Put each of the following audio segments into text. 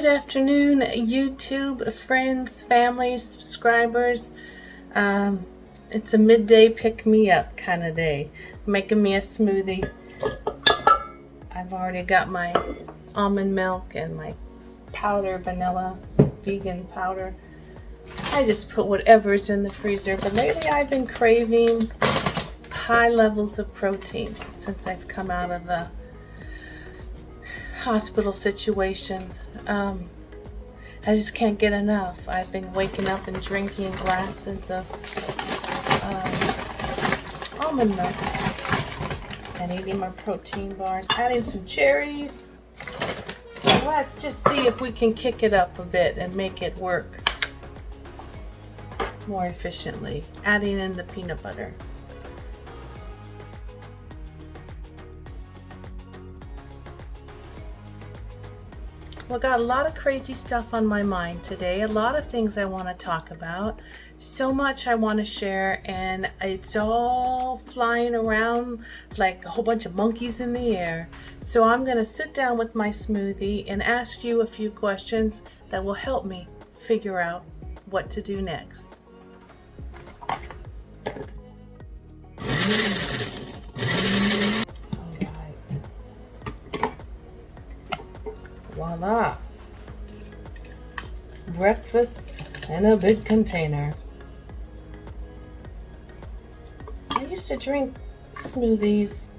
afternoon, YouTube friends, family, subscribers. It's a midday pick-me-up kind of day. Making me a smoothie. I've already got my almond milk and my powder, vanilla, vegan powder. I just put whatever's in the freezer, but lately I've been craving high levels of protein since I've come out of the hospital situation. I just can't get enough. I've been waking up and drinking glasses of almond milk and eating my protein bars, adding some cherries. So let's just see if we can kick it up a bit and make it work more efficiently. Adding in the peanut butter. Well, got a lot of crazy stuff on my mind today, a lot of things I want to talk about, so much I want to share, and it's all flying around like a whole bunch of monkeys in the air. So I'm going to sit down with my smoothie and ask you a few questions that will help me figure out what to do next. Voila! Breakfast in a big container. I used to drink smoothies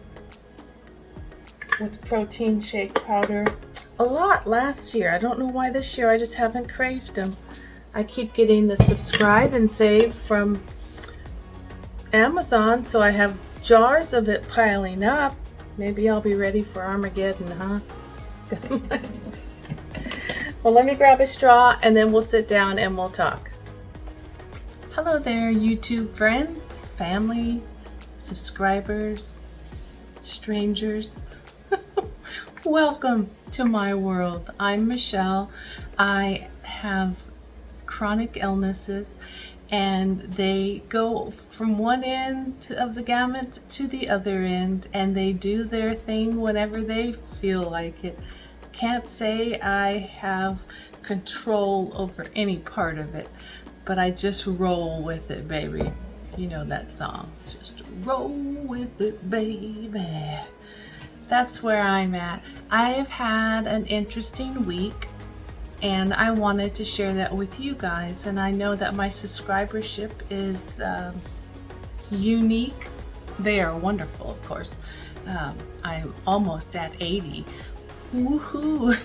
with protein shake powder a lot last year. I don't know why this year I just haven't craved them. I keep getting the subscribe and save from Amazon, so I have jars of it piling up. Maybe I'll be ready for Armageddon, huh? Well, let me grab a straw and then we'll sit down and we'll talk. Hello there, YouTube friends, family, subscribers, strangers. Welcome to my world. I'm Michelle. I have chronic illnesses and they go from one end of the gamut to the other end, and they do their thing whenever they feel like it. Can't say I have control over any part of it, but I just roll with it, baby. You know that song, just roll with it, baby. That's where I'm at. I have had an interesting week and I wanted to share that with you guys, and I know that my subscribership is unique. They are wonderful, of course. I'm almost at 80. Woohoo!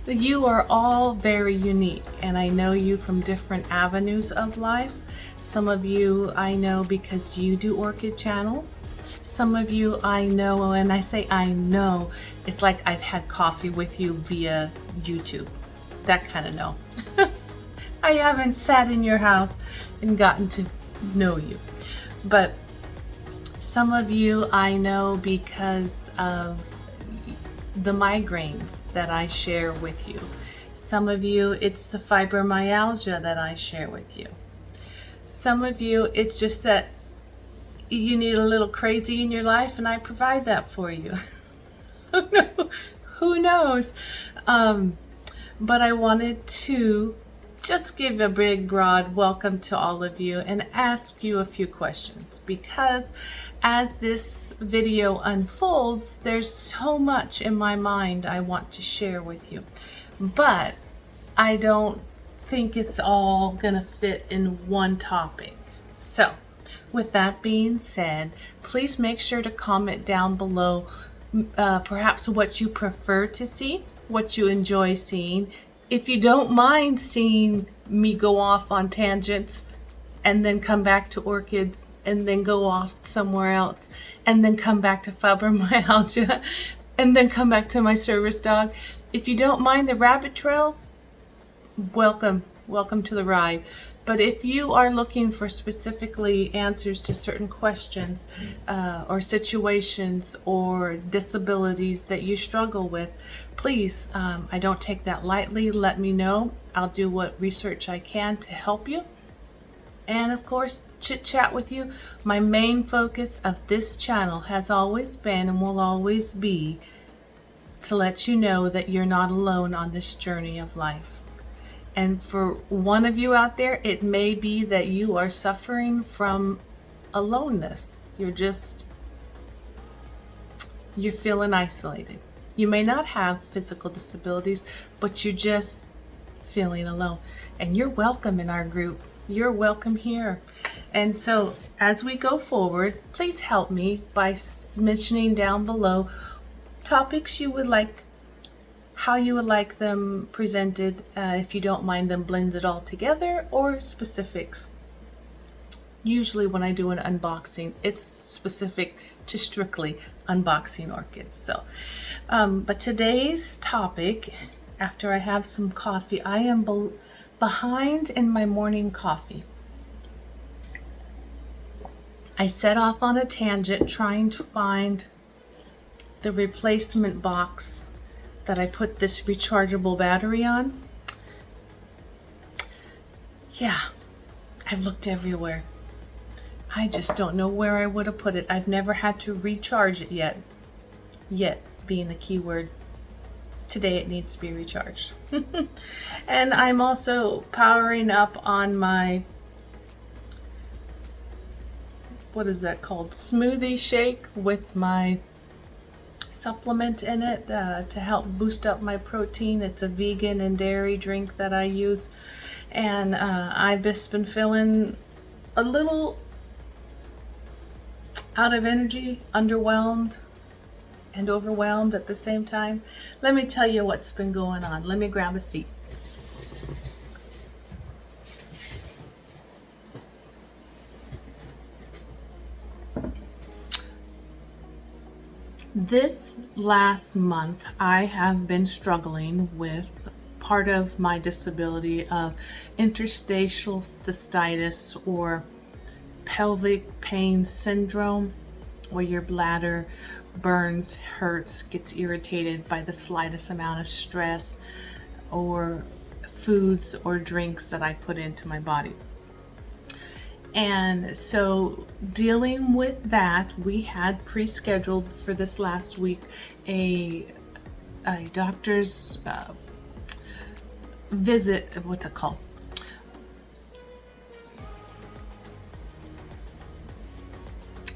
You are all very unique, and I know you from different avenues of life. Some of you I know because you do orchid channels. Some of you I know, and I say I know, it's like I've had coffee with you via YouTube. That kind of know. I haven't sat in your house and gotten to know you. But some of you I know because of the migraines that I share with you. Some of you, it's the fibromyalgia that I share with you. Some of you, it's just that you need a little crazy in your life and I provide that for you. Who knows? But I wanted to just give a big, broad welcome to all of you and ask you a few questions, because as this video unfolds, there's so much in my mind I want to share with you, but I don't think it's all gonna fit in one topic. So with that being said, please make sure to comment down below perhaps what you prefer to see, what you enjoy seeing. If you don't mind seeing me go off on tangents and then come back to orchids and then go off somewhere else and then come back to fibromyalgia and then come back to my service dog. If you don't mind the rabbit trails, welcome to the ride. But if you are looking for specifically answers to certain questions or situations or disabilities that you struggle with, please, I don't take that lightly. Let me know. I'll do what research I can to help you. And of course, chit chat with you. My main focus of this channel has always been and will always be to let you know that you're not alone on this journey of life. And for one of you out there, it may be that you are suffering from aloneness. You're feeling isolated. You may not have physical disabilities, but you're just feeling alone. And you're welcome in our group. You're welcome here. And so as we go forward, please help me by mentioning down below topics you would like, how you would like them presented, if you don't mind them blended all together, or specifics. Usually when I do an unboxing, it's specific to strictly unboxing orchids. So, but today's topic, after I have some coffee, I am behind in my morning coffee. I set off on a tangent trying to find the replacement box that I put this rechargeable battery on. Yeah, I've looked everywhere. I just don't know where I would have put it. I've never had to recharge it yet. Yet being the key word. Today it needs to be recharged. And I'm also powering up on my, what is that called? Smoothie shake with my supplement in it to help boost up my protein. It's a vegan and dairy drink that I use. And I've just been feeling a little out of energy, underwhelmed, and overwhelmed at the same time. Let me tell you what's been going on. Let me grab a seat. This last month, I have been struggling with part of my disability of interstitial cystitis, or pelvic pain syndrome, where your bladder burns, hurts, gets irritated by the slightest amount of stress or foods or drinks that I put into my body. And so dealing with that, we had pre-scheduled for this last week a doctor's visit. What's it called?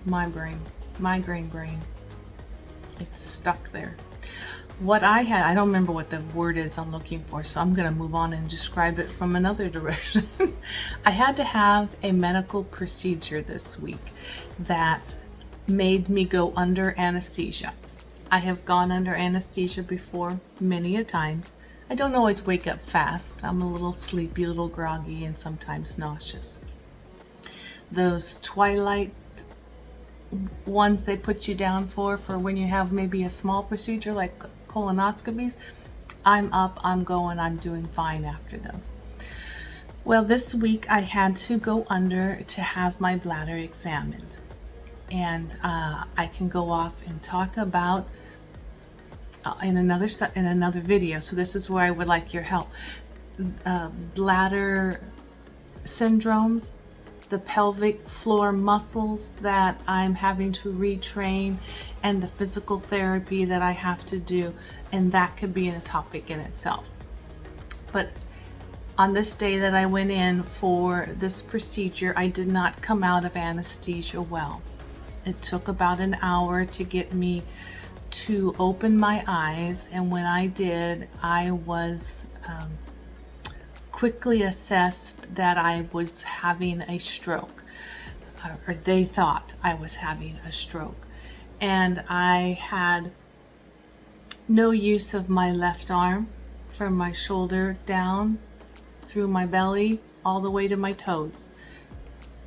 Migraine brain. It's stuck there. What I had, I don't remember what the word is I'm looking for, so I'm going to move on and describe it from another direction. I had to have a medical procedure this week that made me go under anesthesia. I have gone under anesthesia before many a times. I don't always wake up fast. I'm a little sleepy, a little groggy, and sometimes nauseous. Those twilight ones they put you down for when you have maybe a small procedure like colonoscopies, I'm up, I'm going, I'm doing fine after those. Well, this week I had to go under to have my bladder examined, and I can go off and talk about in another video. So this is where I would like your help. Bladder syndromes, the pelvic floor muscles that I'm having to retrain, and the physical therapy that I have to do, and that could be a topic in itself. But on this day that I went in for this procedure, I did not come out of anesthesia well. It took about an hour to get me to open my eyes, and when I did, I was quickly assessed that I was having a stroke, or they thought I was having a stroke. And I had no use of my left arm from my shoulder down through my belly all the way to my toes.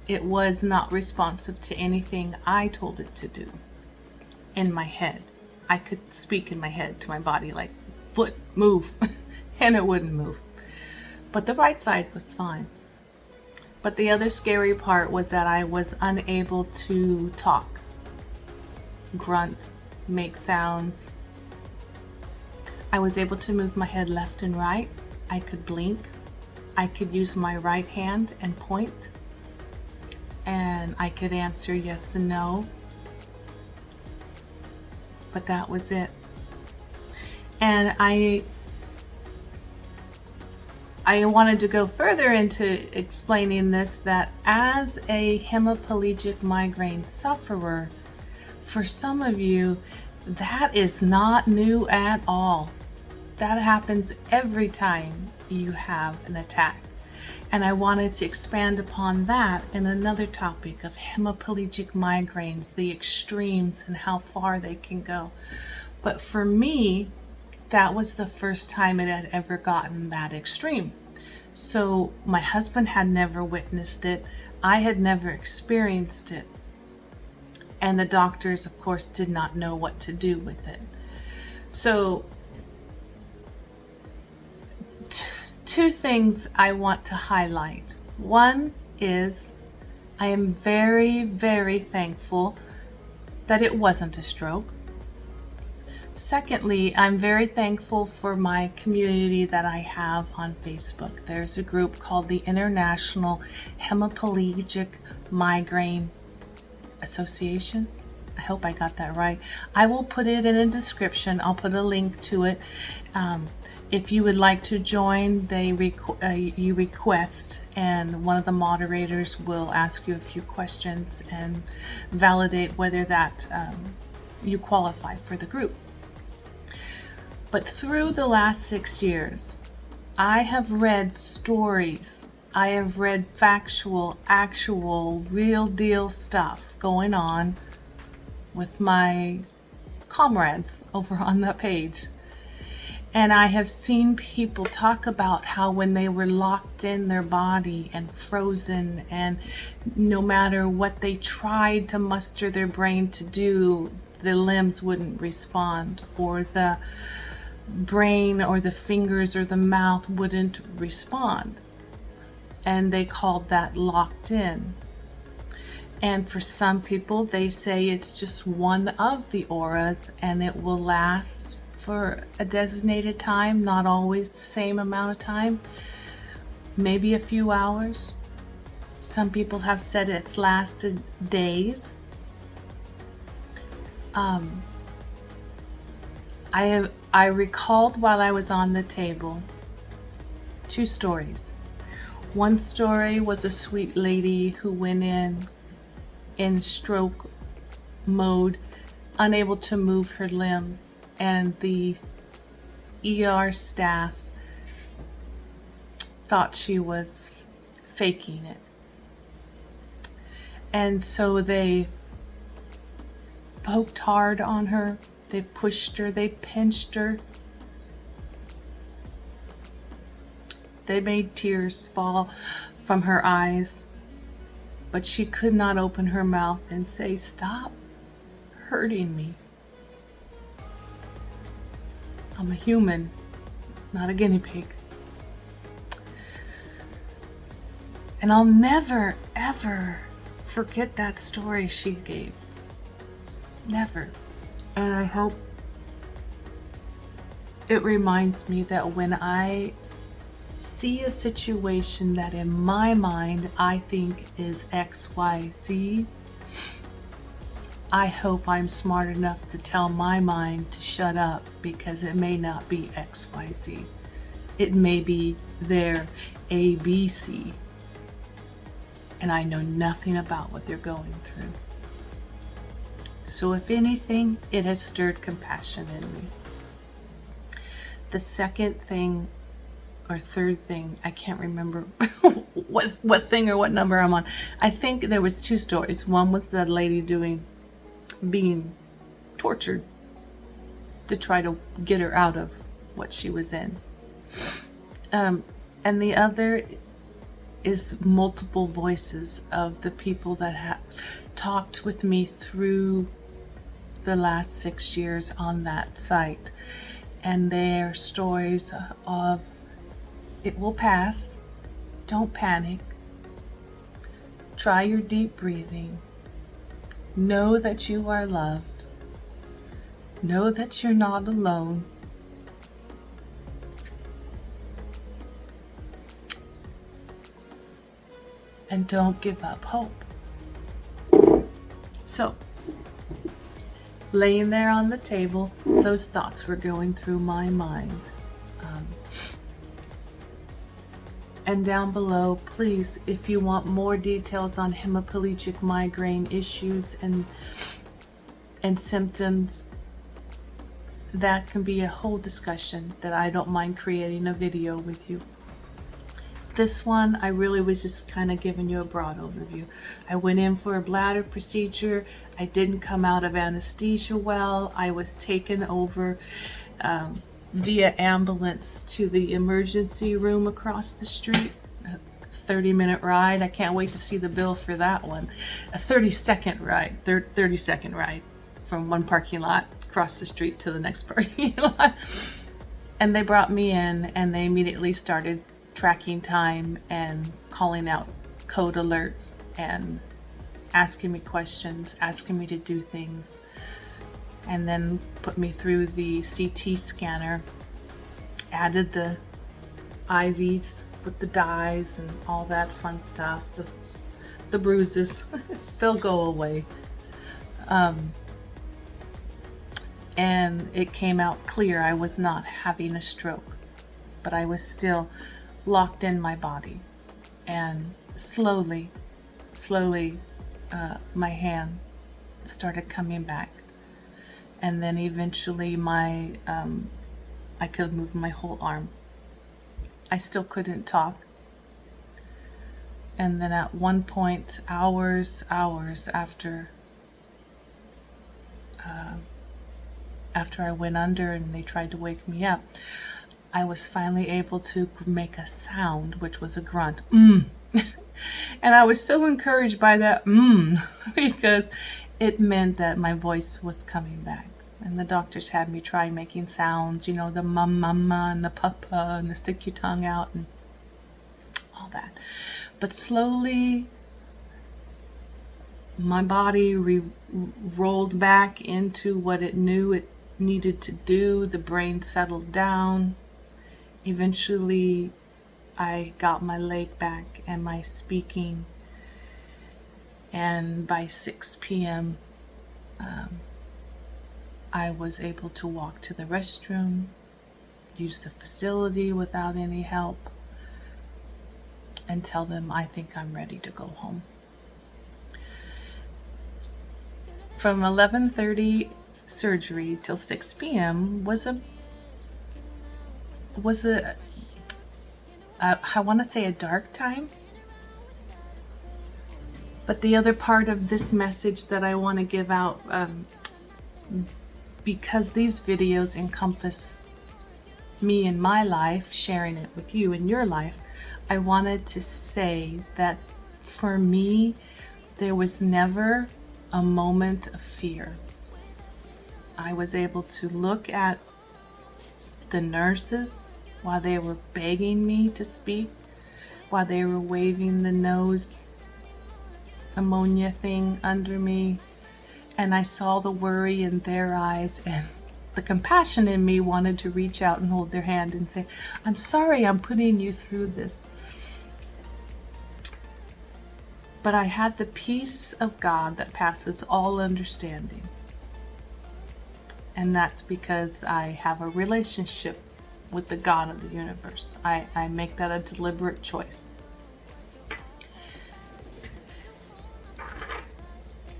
It was not responsive to anything I told it to do in my head. I could speak in my head to my body like, foot, move, and it wouldn't move. But the right side was fine. But the other scary part was that I was unable to talk, grunt, make sounds. I was able to move my head left and right. I could blink. I could use my right hand and point. And I could answer yes and no. But that was it. And I wanted to go further into explaining this, that as a hemiplegic migraine sufferer, for some of you, that is not new at all. That happens every time you have an attack. And I wanted to expand upon that in another topic of hemiplegic migraines, the extremes and how far they can go. But for me, that was the first time it had ever gotten that extreme. So my husband had never witnessed it. I had never experienced it. And the doctors, of course, did not know what to do with it. So two things I want to highlight. One is I am very, very thankful that it wasn't a stroke. Secondly, I'm very thankful for my community that I have on Facebook. There's a group called the International Hemiplegic Migraine Association. I hope I got that right. I will put it in a description. I'll put a link to it. If you would like to join, you request, and one of the moderators will ask you a few questions and validate whether that you qualify for the group. But through the last 6 years, I have read stories. I have read factual, actual, real deal stuff going on with my comrades over on the page. And I have seen people talk about how when they were locked in their body and frozen, and no matter what they tried to muster their brain to do, the limbs wouldn't respond, or the brain or the fingers or the mouth wouldn't respond. And they called that locked in. And for some people, they say it's just one of the auras and it will last for a designated time, not always the same amount of time, maybe a few hours. Some people have said it's lasted days. I recalled while I was on the table 2 stories. One story was a sweet lady who went in stroke mode, unable to move her limbs, and the ER staff thought she was faking it. And so they poked hard on her, they pushed her, they pinched her. They made tears fall from her eyes, but she could not open her mouth and say, "Stop hurting me. I'm a human, not a guinea pig." And I'll never, ever forget that story she gave. Never. And I hope it reminds me that when I see a situation that in my mind I think is XYZ, I hope I'm smart enough to tell my mind to shut up, because it may not be XYZ. It may be their ABC. And I know nothing about what they're going through. So if anything, it has stirred compassion in me. The second thing or third thing, I can't remember what thing or what number I'm on. I think there was 2 stories. One was the lady being tortured to try to get her out of what she was in. And the other is multiple voices of the people that have talked with me through the last 6 years on that site. And their stories of, it will pass, don't panic, try your deep breathing, know that you are loved, know that you're not alone, and don't give up hope. So laying there on the table, those thoughts were going through my mind. And down below, please, if you want more details on hemiplegic migraine issues and symptoms, that can be a whole discussion that I don't mind creating a video with you. This one, I really was just kind of giving you a broad overview. I went in for a bladder procedure. I didn't come out of anesthesia well. I was taken over via ambulance to the emergency room across the street. A 30-minute ride. I can't wait to see the bill for that one. A 30-second ride, 30-second ride from one parking lot across the street to the next parking lot. And they brought me in and they immediately started tracking time and calling out code alerts and asking me questions, asking me to do things, and then put me through the CT scanner, added the IVs with the dyes and all that fun stuff, the bruises, they'll go away. And it came out clear I was not having a stroke, but I was still locked in my body. And slowly, my hand started coming back. And then eventually I could move my whole arm. I still couldn't talk. And then at one point, hours after I went under and they tried to wake me up, I was finally able to make a sound, which was a grunt. And I was so encouraged by that because it meant that my voice was coming back. And the doctors had me try making sounds, you know, the mama and the papa and the stick your tongue out and all that. But slowly, my body rolled back into what it knew it needed to do. The brain settled down. Eventually, I got my leg back and my speaking. And by 6 p.m., I was able to walk to the restroom, use the facility without any help, and tell them I think I'm ready to go home. From 11:30 surgery till 6 p.m. was a I want to say a dark time. But the other part of this message that I want to give out, because these videos encompass me and my life, sharing it with you in your life, I wanted to say that for me, there was never a moment of fear. I was able to look at the nurses while they were begging me to speak, while they were waving the nose ammonia thing under me, and I saw the worry in their eyes, and the compassion in me wanted to reach out and hold their hand and say, I'm sorry I'm putting you through this. But I had the peace of God that passes all understanding. And that's because I have a relationship with the God of the universe. I make that a deliberate choice.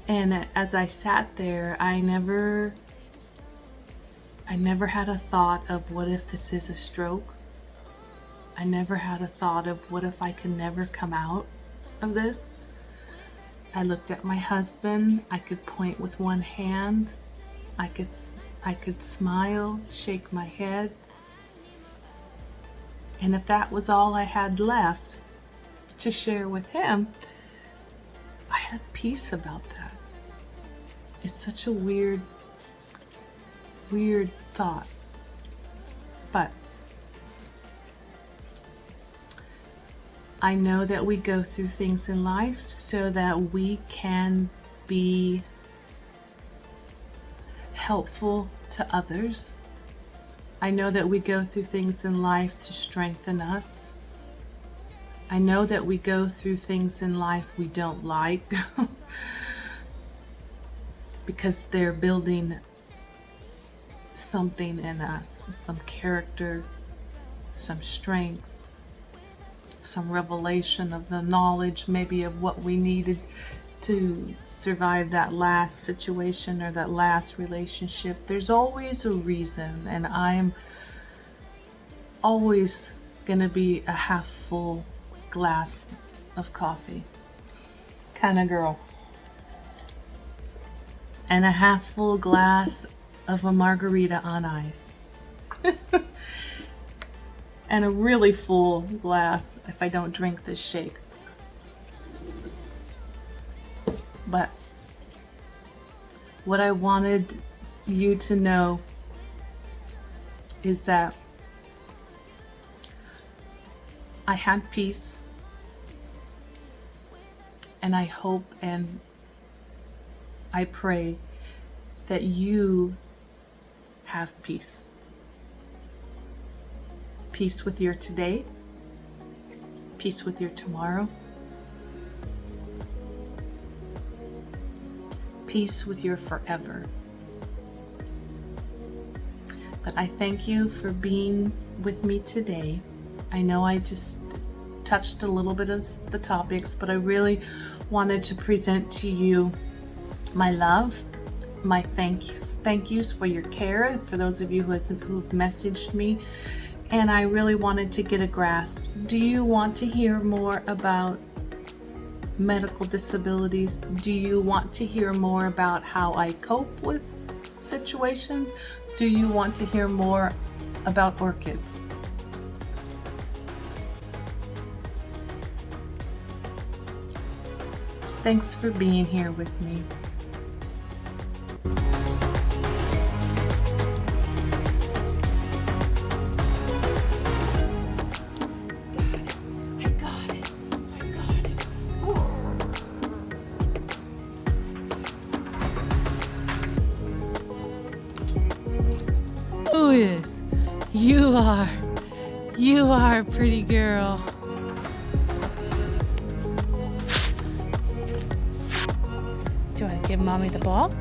And as I sat there, I never had a thought of what if this is a stroke. I never had a thought of what if I can never come out of this. I looked at my husband. I could point with one hand. I could smile, shake my head. And if that was all I had left to share with him, I had peace about that. It's such a weird thought. But I know that we go through things in life so that we can be helpful to others. I know that we go through things in life to strengthen us. I know that we go through things in life we don't like. because they're building something in us, some character, some strength, some revelation of the knowledge maybe of what we needed to survive that last situation or that last relationship. There's always a reason, and I'm always gonna be a half full glass of coffee kind of girl, and a half full glass of a margarita on ice. And a really full glass if I don't drink this shake. But what I wanted you to know is that I had peace, and I hope and I pray that you have peace. Peace with your today, peace with your tomorrow, peace with your forever. But I thank you for being with me today. I know I just touched a little bit of the topics, but I really wanted to present to you my love, my thank yous for your care, for those of you who've messaged me. And I really wanted to get a grasp. Do you want to hear more about medical disabilities? Do you want to hear more about how I cope with situations? Do you want to hear more about orchids? Thanks for being here with me. Who is? You are a pretty girl. Do you want to give mommy the ball?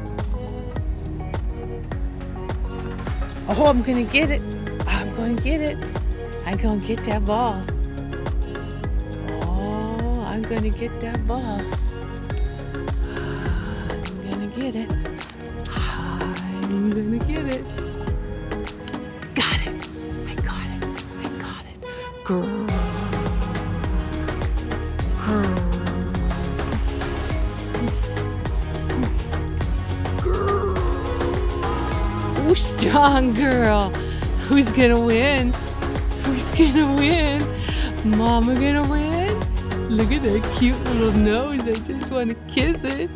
Oh, I'm gonna get it. I'm gonna get it. I'm gonna get that ball. Oh, I'm gonna get that ball. I'm gonna get it. I'm gonna get it. Got it. I got it. I got it. Girl. Girl. Girl. Ooh, strong girl. Who's gonna win? Who's gonna win? Mama gonna win? Look at that cute little nose. I just want to kiss it.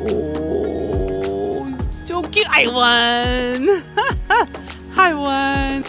Oh, so cute. I won. I won.